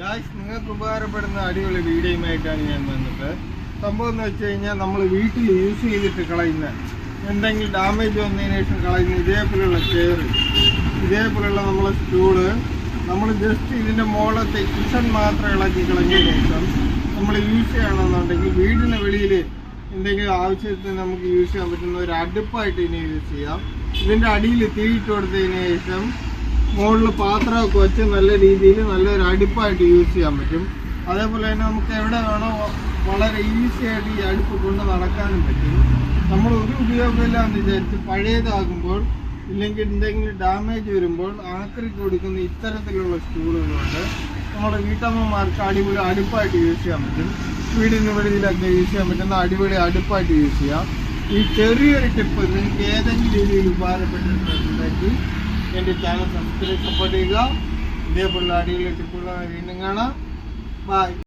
Guys, നിങ്ങൾക്ക് ഉപകാരപ്പെടുന്ന അടിപൊളി വീഡിയോയുമായിട്ടാണ് ഞാൻ വന്നത്. സംഭവം എന്ന് വെച്ച് കഴിഞ്ഞാൽ നമ്മൾ വീട്ടിൽ യൂസ് ചെയ്തിട്ട് കളയുന്ന എന്തെങ്കിലും ഡാമേജ് വന്നതിന് ശേഷം കളയുന്ന ഇതേപോലെയുള്ള ചെയർ, ഇതേപോലെയുള്ള നമ്മളെ സ്റ്റൂള്, നമ്മൾ ജസ്റ്റ് ഇതിൻ്റെ മുകളത്തെ കുഷൻ മാത്രം ഇളക്കി കളഞ്ഞതിന് ശേഷം നമ്മൾ യൂസ് ചെയ്യണമെന്നുണ്ടെങ്കിൽ വീടിന് വെളിയിൽ എന്തെങ്കിലും ആവശ്യത്തിന് നമുക്ക് യൂസ് ചെയ്യാൻ പറ്റുന്ന ഒരു അടുപ്പായിട്ട് ഇതിനെ യൂസ് ചെയ്യാം. ഇതിൻ്റെ അടിയിൽ തീയിട്ട് കൊടുത്തതിന് ശേഷം മുകളിൽ പാത്രമൊക്കെ വെച്ച് നല്ല രീതിയിൽ നല്ലൊരു അടുപ്പായിട്ട് യൂസ് ചെയ്യാൻ പറ്റും. അതേപോലെ തന്നെ നമുക്ക് എവിടെ വേണോ വളരെ ഈസി ആയിട്ട് ഈ അടുപ്പ് കൊണ്ട് നടക്കാനും പറ്റും. നമ്മൾ ഒരു ഉപയോഗമില്ലാന്ന് വിചാരിച്ച് പഴയതാകുമ്പോൾ ഇല്ലെങ്കിൽ എന്തെങ്കിലും ഡാമേജ് വരുമ്പോൾ ആക്രി കൊടുക്കുന്ന ഇത്തരത്തിലുള്ള സ്റ്റൂളുകളുണ്ട്. നമ്മുടെ വീട്ടമ്മമാർക്ക് അടിപൊളി അടുപ്പായിട്ട് യൂസ് ചെയ്യാൻ പറ്റും. വീടിന് വെളിയിലൊക്കെ യൂസ് ചെയ്യാൻ പറ്റുന്ന അടിപൊളി അടുപ്പായിട്ട് യൂസ് ചെയ്യാം. ഈ ചെറിയൊരു ടിപ്പ് നിങ്ങൾക്ക് ഏതെങ്കിലും രീതിയിൽ ഉപകാരപ്പെട്ടിട്ടുണ്ടെങ്കിൽ എൻ്റെ ചാനൽ സബ്സ്ക്രൈബ് സപ്പോർട്ട് ചെയ്യുക. ഇതേപോലുള്ള അടിപൊളി ടിപ്പുകൾ വീണ്ടും കാണാം. ബൈ.